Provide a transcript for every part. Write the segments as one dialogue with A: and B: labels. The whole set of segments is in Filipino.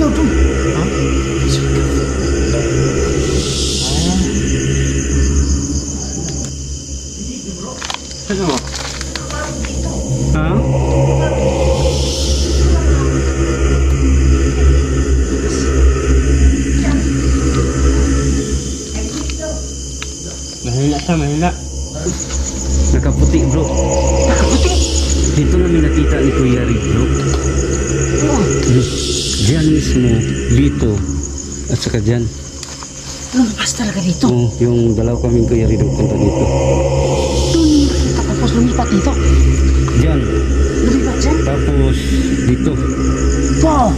A: sumigaw doon.
B: Ha?
A: Sumigaw.
B: Ano?
C: Ha?
B: Mahina siya, mahina.
C: Nakaputi bro.
A: Nakaputi.
C: Dito namin nakita ni Kuya Rick bro.
A: Oh.
C: Diyan mismo, dito. At saka diyan.
A: Lumabas talaga dito.
C: Oh, yung dalaw kaming Kuya Rick punta dito.
A: Doon nakita tapos lumipat dito.
C: Diyan.
A: Lumipat dyan.
C: Tapos dito.
A: Wow.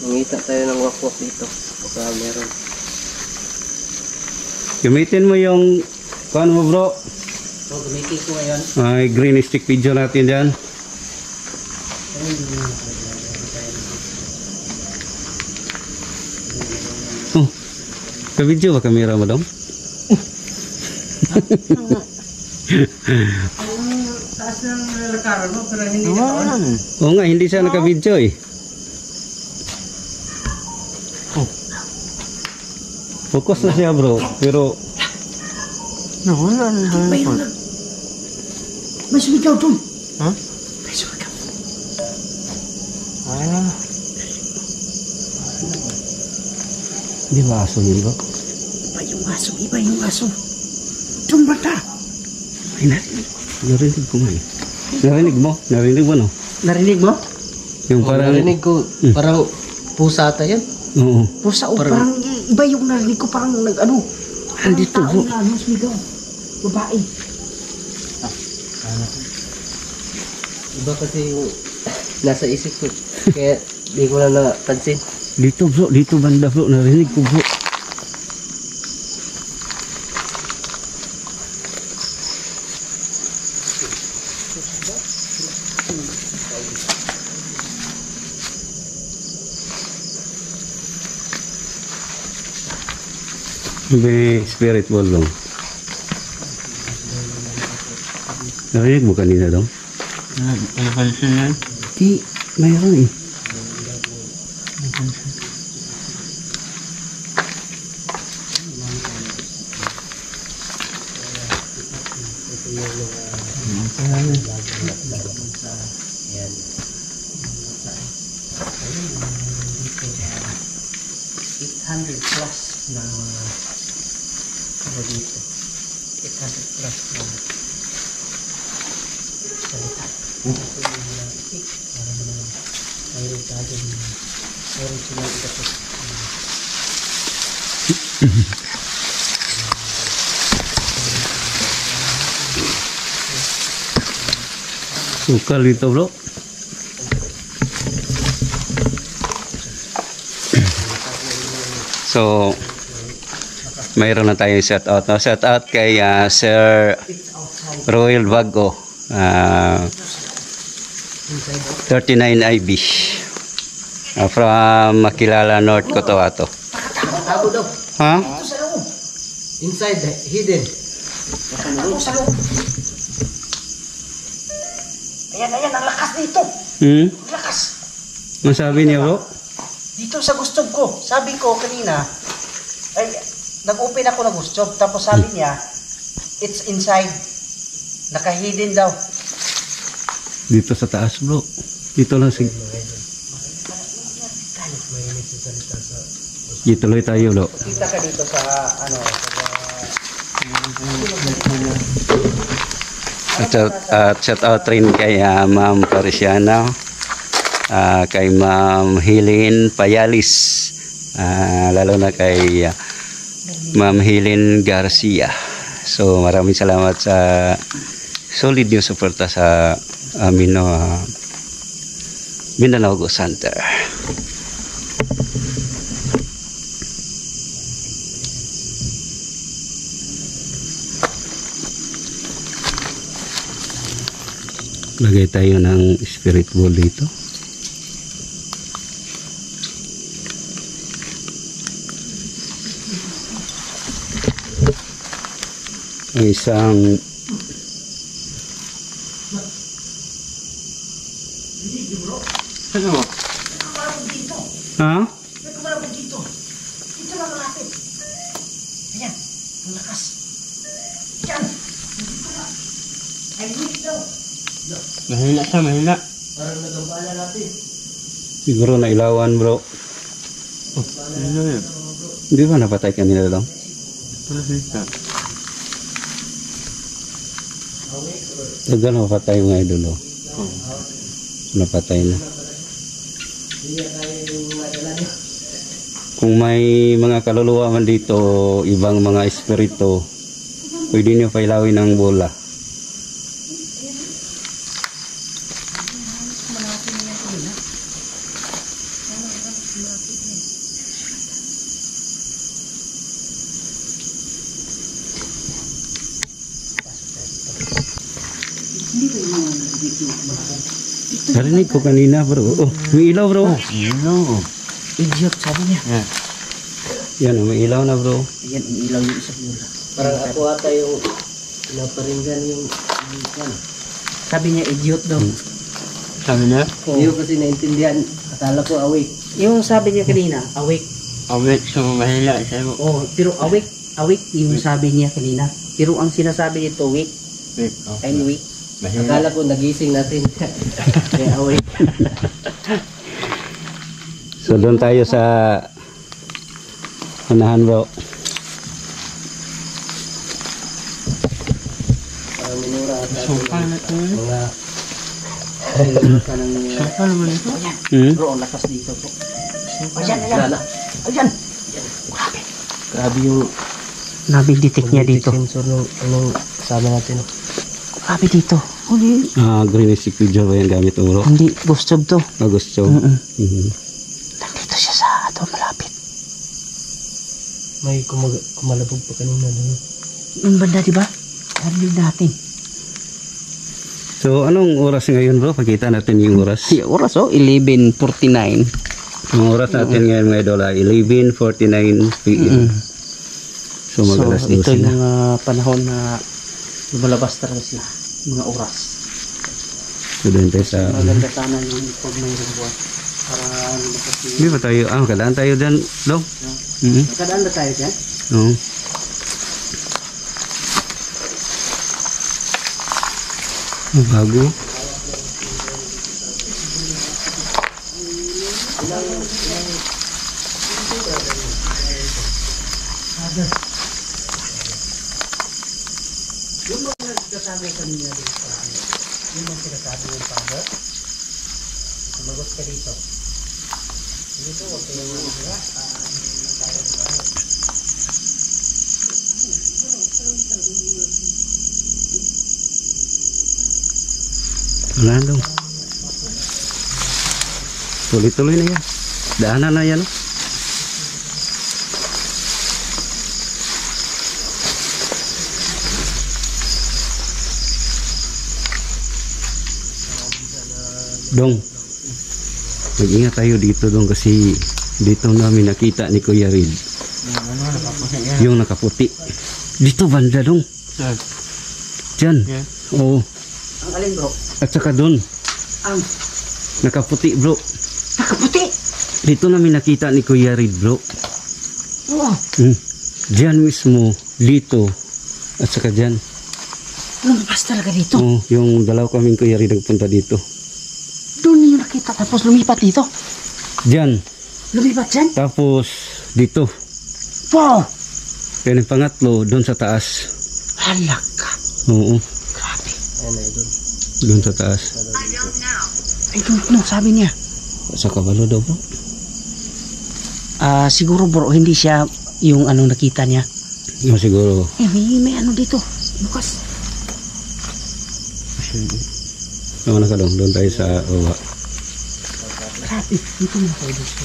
B: Mangita tayo ng wakwak dito. Baka meron.
C: Gamitin mo yung kuan mo bro.
B: So, gamitin ko ngayon.
C: Ay, green stick video natin dyan. Oh, ka-video ba kamera mo dong?
B: Ang taas ng lakaran mo, pero hindi nakaon.
C: Oo nga, hindi siya naka-video eh. Focus na siya bro, pero
B: Wala na.
A: May sumigaw doon.
B: Ha?
A: May sumigaw.
B: Ah.
C: di ba aso yun bro?
A: Iba yung aso. Iba yung aso. Doon bata.
C: Ay, narinig ko nga eh. Narinig mo? Narinig mo no?
B: Narinig mo?
C: Yung parang,
B: Narinig ko, parang pusa ata yan.
C: oo.
A: Pusa o parang iba yung narinig ko. Parang nag-ano.
C: Andito bro.
A: Na ano sumigaw. Babae.
B: Iba kasi yung nasa isip ko. Kaya di ko na napansin.
C: Dito bro, dito banda bro, narinig ko bro. May spirit ball dong. Narinig mo kanina dong?
B: Napansin yan?
C: Di, mayroon eh.
B: Plus na ano dito. 800 plus na salita. Mayroon tayo mayroon sila ito.
C: Sukal dito bro. So, mayroon na tayong shout out. No? Shout out kay Sir Royal Vago. 39 IB. From Makilala, North Cotabato.
B: Tago daw.
C: Ha?
A: Ito sa loob.
B: Inside, hidden.
A: Ito sa loob. Ayan, ayan. Ang lakas dito.
C: Hmm?
A: Ang lakas.
C: Ang sabi niya bro?
A: Dito sa gustob ko. Sabi ko kanina, ay, nag-open ako ng gustob. Tapos sabi niya, it's inside. Naka-hidden daw.
C: Dito sa taas bro. Dito lang si... Ituloy tayo bro.
A: Kita ka dito sa, ano,
C: Shout out rin kay Ma'am Parisiana, kay Ma'am Hilin Payalis, lalo na kay Ma'am Hilin Garcia. So maraming salamat sa solid yung suporta sa amin no, Mindanao Go Center. Lagay tayo ng spirit ball dito. ang isang
B: Ano mo?
A: Nagkamalabog dito.
C: ha?
A: Nagkamalabog dito. Dito lang malapit. Ayan. Ang lakas. Yan. Dito lang. Ay, wait daw.
B: Mahina siya, mahina. Parang nagambala natin.
C: Siguro na ilawan bro.
B: Ano yun?
C: Hindi ba napatay kanina lang?
B: Mahina.
C: Tagal napatay mga idol. Napatay na. Kung may mga kaluluwa man dito, ibang mga espiritu, pwede nyo pailawin ng bola. Narinig ko kanina bro. Oh, may ilaw bro.
B: Ano?
A: Idiot, sabi niya.
C: Yan, oh, may ilaw na bro.
A: Ayan, ang ilaw yung isa mula.
B: Parang ako ata yung pinaparinggan yung kan.
A: Sabi niya, idiot daw.
B: Sabi niya?
A: Hindi ko kasi naintindihan. Akala ko awake. Yung sabi niya kanina, awake.
B: Awake, so mahina siya mo.
A: Oh, pero awake. Awake yung sabi niya kanina. Pero ang sinasabi nito, weak. I'm weak.
B: Akala ko nagising natin. Kaya awake.
C: So doon tayo sa unahan bro.
B: Parang minura ata.
A: Sopa na ito.
B: Mga
A: Sopa naman ito. Ayan.
C: Hmm?
A: Bro, ang lakas dito po. Ayan, ayan. Ayan. Grabe.
B: grabe yung
A: Nabi-detect niya dito.
B: sensor nung anong kasama natin.
A: Grabe dito. Uli.
C: Green secure ba yung gamit mo bro?
A: Hindi, ghost job to.
C: Gusto.
A: Nandito siya sa ato malapit.
B: May kumalabog pa kanina doon.
A: Yung banda, di ba? Narinig natin.
C: So anong oras ngayon bro? Pakita natin yung oras.
A: Si oras, 11:49.
C: Ang oras natin ngayon mga idol ay 11:49 PM. So mag-alas
A: ito
C: 12 na.
A: yung panahon na lumalabas talaga sila. Mga oras.
C: So doon tayo sa...
A: Maganda sana yung pag mayroong buwan. Para lumabas yung...
C: Hindi ba tayo? Kadaan tayo dyan, Dong?
A: Nakadaan na tayo dyan?
C: Oo. Bago.
A: Yung mga nagsasabi kanina dito sa ano, yung mga sinasabi ng father, sumagot ka dito. Dito, huwag kayong mga
C: Wala Dong. Tuloy-tuloy na yan. Daanan na yan. Dong, mag-ingat tayo dito Dong kasi dito namin nakita ni Kuya Reed yung nakaputi. Dito banda Dong. Diyan. Oo.
A: Ang alin bro?
C: At saka doon,
A: Ang
C: nakaputi bro.
A: nakaputi!
C: Dito namin nakita ni Kuya Reed bro.
A: Oo!
C: Diyan mismo, dito. At saka diyan.
A: Lumabas talaga dito.
C: Oo, yung dalaw kaming Kuya Reed nagpunta dito.
A: Doon niyo nakita tapos lumipat dito.
C: Diyan.
A: Lumipat dyan?
C: Tapos dito.
A: Wow!
C: Kaya yung pangatlo, doon sa taas.
A: Halak ka.
C: Oo,
A: Grabe.
C: doon sa taas.
A: I don't know, sabi niya.
C: Sa kabalo daw bro.
A: Siguro bro, hindi siya yung anong nakita niya.
C: Siguro.
A: May ano dito. Bukas.
C: Ano ka Dong? Doon tayo sa baba.
A: Grabe. Dito na tayo dito.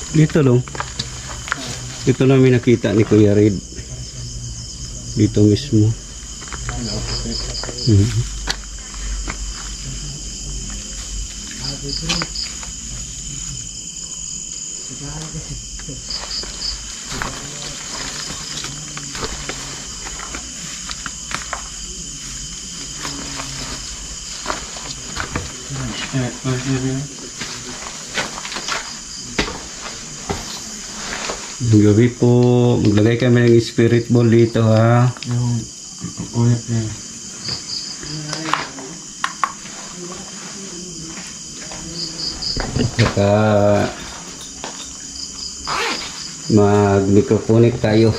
C: Dito Dong. Dito namin nakita ni Kuya Reed. Dito mismo. Mhm. Ng gabi po, maglagay kami ng spirit ball dito ha.
B: Yung ulit na yun.
C: Saka mag-microphonic tayo.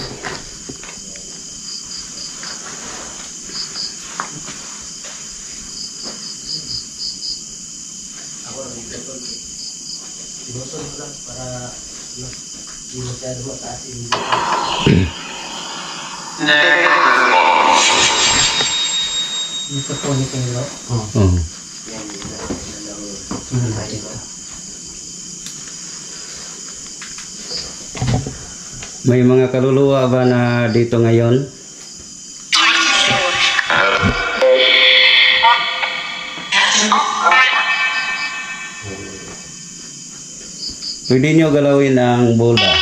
A: Dito po ni Pelo.
C: Oh. May mga kaluluwa ba na dito ngayon? Pwede nyo galawin ang bola.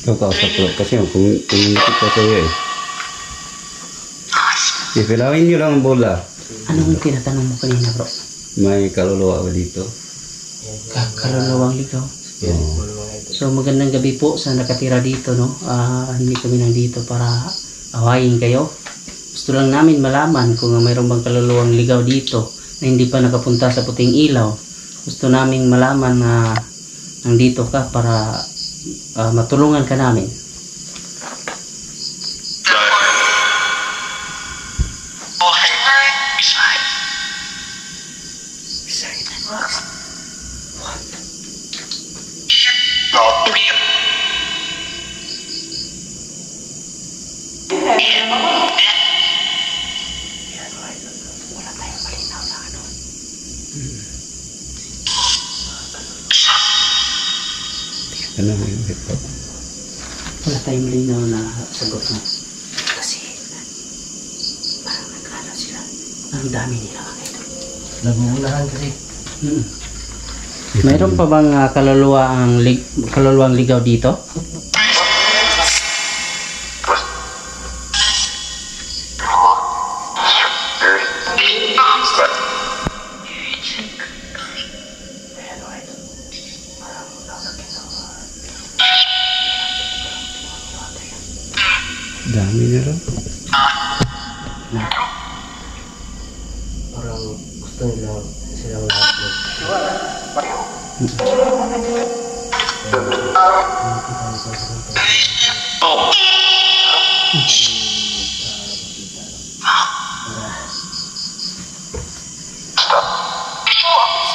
C: Ikaw kausap ko kasi kung ko sa'yo eh. Ipilawin nyo lang ang bola.
A: Anong tinatanong mo kanina, bro?
C: May kaluluwa ba dito?
A: Kaluluwang ligaw.
C: Oo.
A: So magandang gabi po sa nakatira dito, no? Hindi kami nandito para awayin kayo. Gusto lang namin malaman kung mayroon bang kaluluwang ligaw dito na hindi pa nakapunta sa puting ilaw. Gusto namin malaman na nandito ka para matulungan ka namin.
C: Ano yung ito?
A: Wala tayong malinaw na sagot mo. Kasi parang nagkala sila. Ang dami nila mga ito.
B: Naguunahan kasi.
A: Mayroon pa bang kaluluwang ligaw dito?
C: Dami nila.
B: Parang gusto nila silang lahat.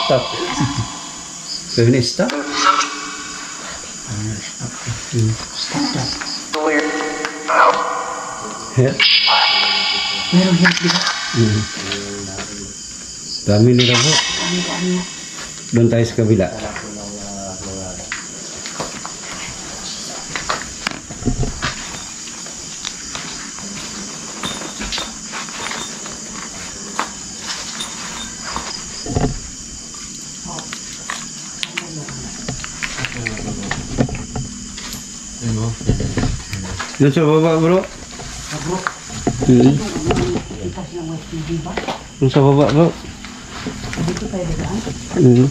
C: Stop. Pwede na stop?
A: Stop that.
C: Help?
A: Mayroong help dito.
C: Dami nila po.
A: Dami.
C: Doon tayo sa kabila. Doon sa baba bro.
A: Bro, kita silang white TV ba?
C: Doon sa baba bro.
A: Dito tayo dadaan.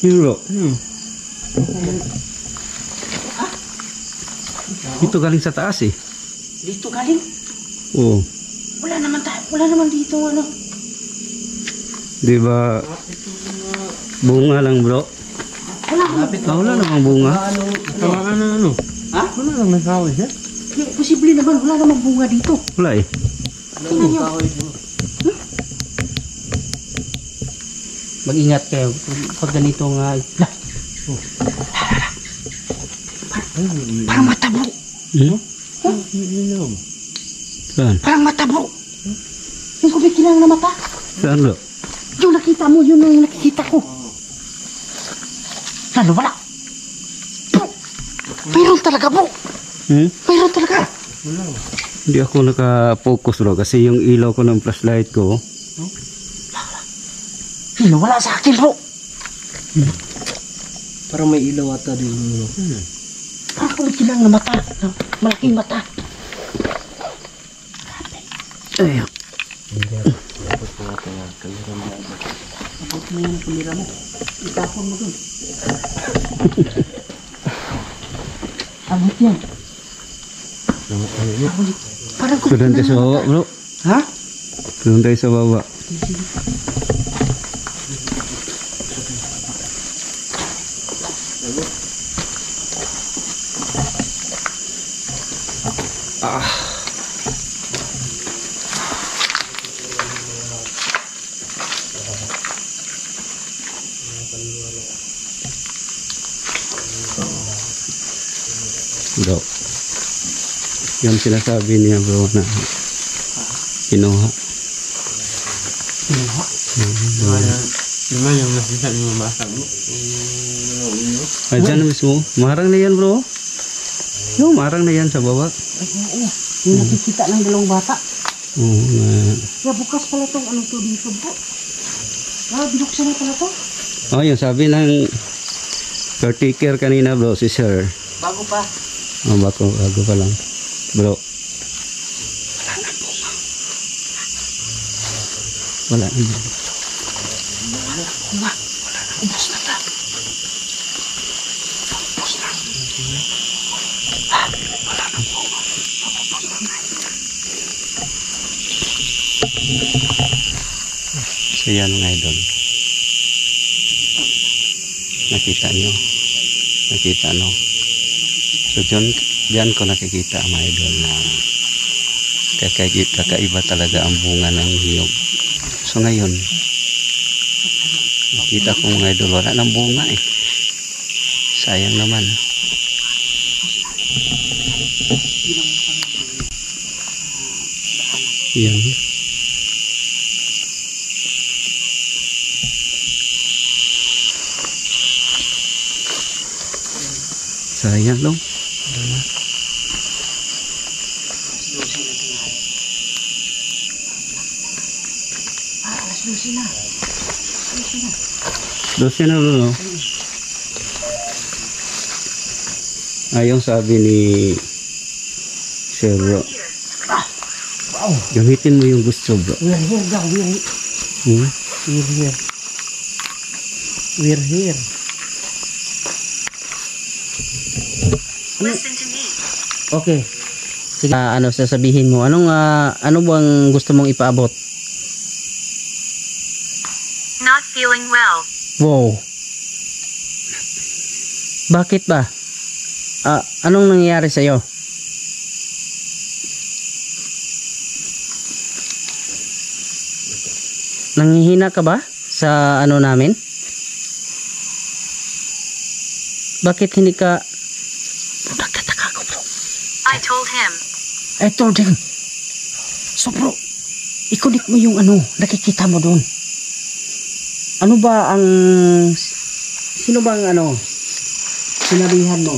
C: Yun bro. Ito galing sa taas eh.
A: Dito galing?
C: Oo.
A: Wala naman dito ano.
C: Di ba bunga lang bro? Wala namang bunga.
B: Ano?
A: Ha?
B: Wala lang may kahoy siya.
A: Posible naman, wala namang bunga dito.
C: Wala eh.
A: Tingnan nyo. Mag-ingat kayo pag ganito nga. Parang matabo.
C: Saan?
A: Parang matabo. Yung kumikilang na mata.
C: Saan bro?
A: Yung nakita mo, yun ang nakikita ko. Lalo, wala. Bro, mayroon talaga bro. Mayroon talaga.
C: Hindi ako naka-focus bro kasi yung ilaw ko ng flashlight ko.
A: Lalo, wala sa akin bro.
B: Parang may ilaw ata din.
A: Parang kumikilang na mata. Malaking mata.
C: Ay,
B: Tapos mga kamera mo.
A: Abot mo yung kamera mo. Itapon mo dun. Abot yan. Abot. Parang
C: doon tayo sa
A: kumikilang na
C: baba
A: mata.
C: bro.
A: Ha?
C: Doon tayo sa baba. Bro. Yung sinasabi niya bro na kinuha.
A: Kinuha?
B: Diba yung nakita niyo bata mo?
C: Ay, dyan mismo. Marang na yan bro. No, marang na yan sa baba.
A: Ay, oo. Yung nakikita ng dalawang bata.
C: Oo na.
A: Kaya bukas pala itong ano to dito bro. Binuksan na pala to.
C: Oh, yung sabi ng caretaker kanina bro, si sir.
A: Bago pa.
C: Oh, bago pa lang. Bro. Wala nang bunga.
A: Wala. Ubus na ta. Ubus na. Ha? Wala nang bunga. Ubus na.
C: So yan mga idol. Nakita nyo. Nakita no. So dyan ko nakikita mga idol na kakaiba talaga ang bunga ng hiyog. So ngayon, nakita ko mga idol, wala ng bunga eh. Sayang naman. Yan. Sayang dong.
A: Alas 12 na.
C: 12 na bro. Yung sabi ni Sir bro.
A: Wow.
C: Gamitin mo yung gusto bro.
A: We're here daw.
C: Hmm?
A: We're here. We're here.
D: Listen to me.
A: Okay. Sige. Ano sasabihin mo? Ano bang gusto mong ipaabot?
D: Not feeling well.
A: Wow. Bakit ba? Anong nangyayari sa'yo? Nanghihina ka ba sa ano namin? Bakit hindi ka... Nagtataka ko bro.
D: I told him.
A: I told him. So bro, ikunik mo yung ano, nakikita mo doon. Ano ba ang... Sino bang ano, sinabihan mo?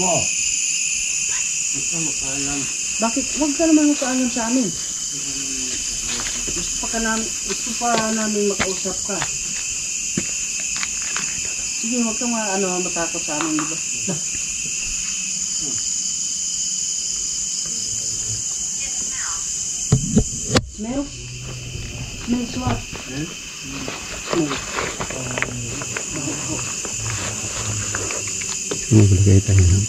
A: Wow. Bakit? Huwag ka naman magkaalam sa amin. Gusto pa namin makausap ka. Sige, huwag kang matakot sa amin, di ba? Smell? Smells what? Smell.
C: Maglagay tayo ng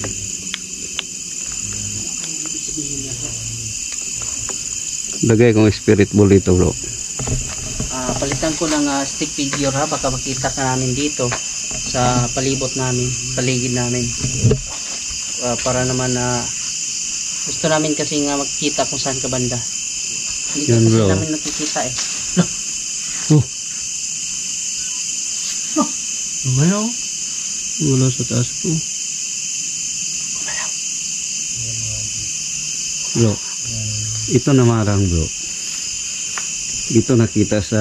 C: lagay kong spirit ball dito bro.
A: gagamitan ko ng stick figure ha, baka makita ka namin dito sa palibot namin, paligid namin. Para naman gusto namin kasi nga makikita kung saan ka banda. Hindi
C: Yan,
A: kasi
C: bro.
A: namin nakikita eh.
B: Malaw.
C: Wala sa taas po. Bro, ito namarang bro. Ito nakita sa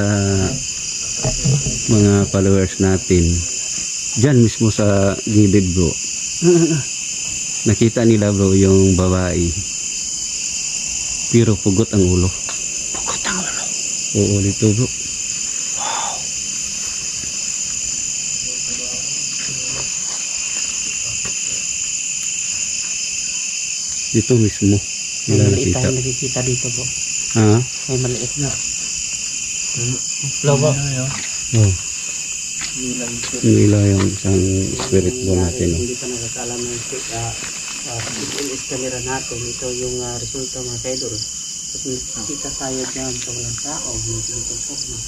C: mga followers natin. Diyan mismo sa gilid bro. Nakita nila bro yung babae. Pero pugot ang ulo.
A: Pugot ang ulo.
C: Oo, dito bro. Dito mismo.
A: May
C: Nila
A: maliit
C: nakita.
A: tayo nakikita dito po.
C: Ha?
A: May maliit na.
B: Lawa.
C: Oh.
A: Ilang
C: Nila yung isang spirit ball natin. Oh.
A: Hindi pa nakakaalam ng DSLR camera natin. Ito yung resulta mga kaidol. At kita tayo dyan sa walang tao. May pinutupok na.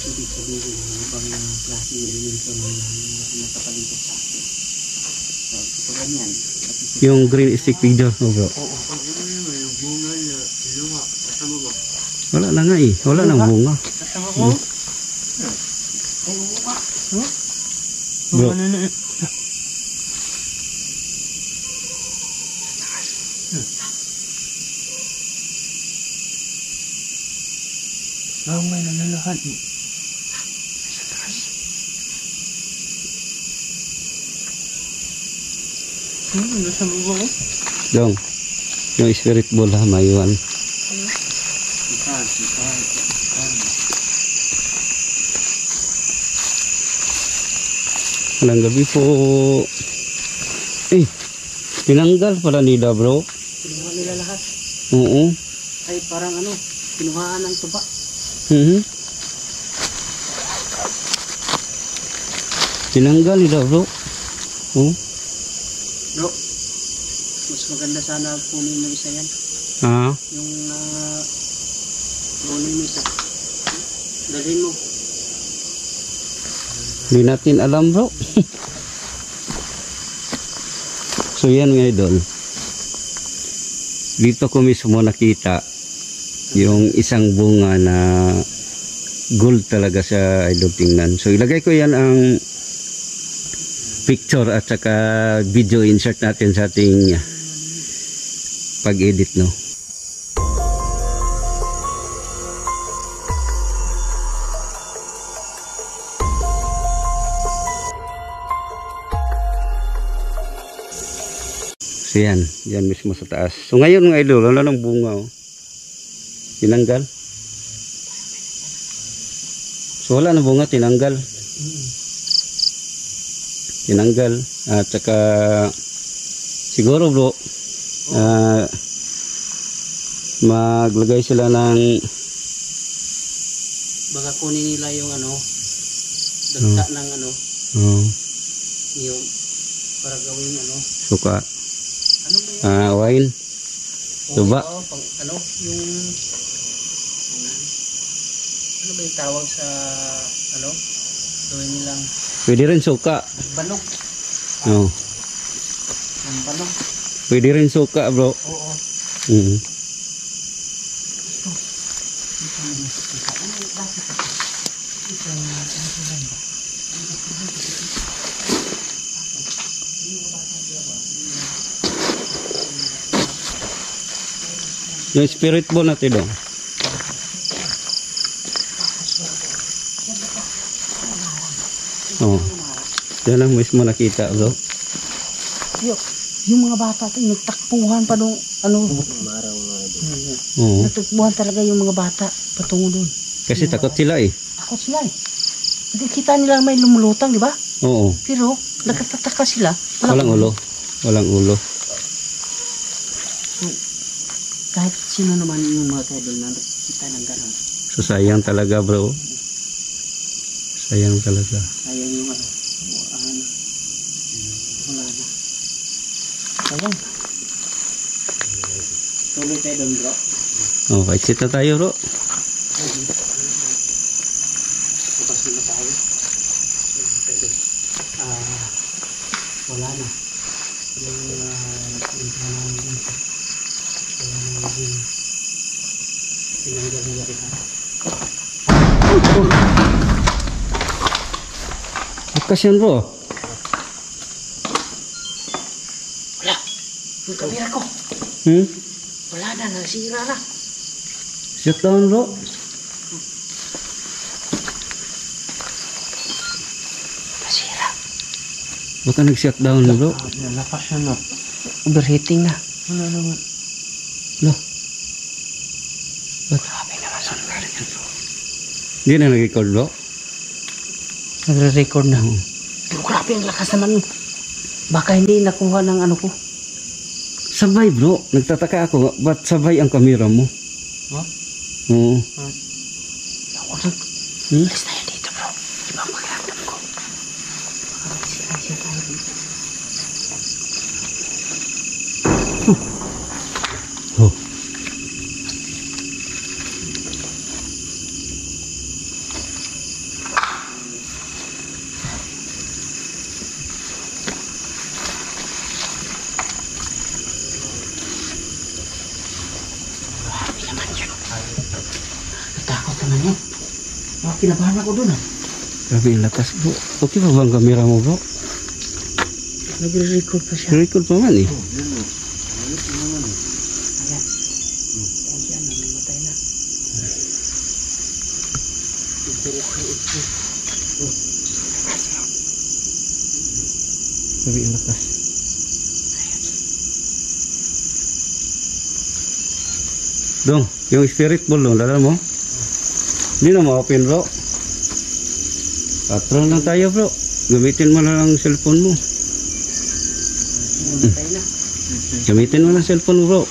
A: Ibig sabihin ng ibang klaseng elemento na nakapalipot sa atin. So, ito ganyan.
C: Yung green stick figure, oh bro. Wala na nga eh. Wala nang bunga.
A: Kasama ko? Ay, bunga.
C: Bro.
B: May nalalahan. Nasa baba ko?
C: Dong. Yung spirit ball ha, mayuan. Walang gabi po. Eh, tinanggal pala nila bro.
A: Kinuha nila lahat.
C: Oo.
A: Ay, parang kinuhaan ng tuba.
C: Tinanggal nila bro. Oh.
A: Bro, mas maganda sana kunin mo isa yan.
C: Ha?
A: Yung kunin mo isa. Dalhin mo.
C: Hindi natin alam bro. So yan nga idol. Dito ko mismo nakita yung isang bunga na gold talaga sa idol tingnan. So ilagay ko yan ang picture at saka video insert natin sa ating pag-edit no. So yan mismo sa taas. So ngayon mga idol, wala nang bunga oh. Tinanggal. So wala nang bunga, tinanggal. Tinanggal. At saka siguro bro, maglagay sila ng
A: Baka kunin nila yung dagta ng yung para gawing
C: suka.
A: Ano ba yan?
C: Wine. Tuba.
A: Oo, yung ano ba yung tawag sa gawin nilang
C: Pwede rin suka.
A: banog.
C: Oh.
A: Ang banog.
C: Pwede rin suka bro.
A: Oo.
C: Yung spirit ball natin dong. Oh. Yan ang mismo nakita bro.
A: Yung mga bata ito, nagtakbuhan pa nung
C: Oo.
A: nagtakbuhan talaga yung mga bata patungo doon.
C: Kasi takot sila eh.
A: Takot sila eh. Nakikita nila may lumulutang, di ba?
C: Oo.
A: Pero nagtataka sila.
C: Walang ulo. Walang ulo.
A: Kahit sino naman yung mga kaidol na nakikita ng gano'n.
C: So sayang talaga bro. Sayang talaga.
A: Ayaw yung wala na. Sayang. Tuloy tayo doon bro.
C: Oh, exit na tayo bro.
A: Tinanggal niya rin.
C: Lakas yan bro.
A: Wala. Yung kamera ko. Wala na. Nasira na.
C: Shut down bro.
A: Nasira.
C: Baka nag-shut down bro.
B: Lakas siya na.
A: Overheating na.
B: Wala naman.
C: Lo.
A: Grabe naman sa lugar niya.
C: Hindi na nag-record bro.
A: Nagre-record na. Pero grabe ang lakas naman. Baka hindi nakuha ng ano ko.
C: Sabay bro. Nagtataka ako. Ba't sabay ang kamera mo?
B: What?
C: Oo.
A: Ako nag... Alis tayo dito bro. Iba ang pakiramdam ko. Baka magsira siya tayo dito.
C: Oh.
A: Grabe naman yun. Natakot naman yun. Mga kinabahan ako dun ah.
C: Grabe ang lakas bro. Okay pa ba ang kamera mo bro?
A: Nagre-record pa siya.
C: Record pa man eh.
A: Ayan. Ayan siya, namamatay na.
C: Grabe ang lakas. Dong, yung spirit ball dong, dala mo? Hindi na ma-open bro. Patron lang tayo bro. Gamitin mo na lang cellphone mo.
A: Namamatay na.
C: Gamitin mo lang cellphone mo bro.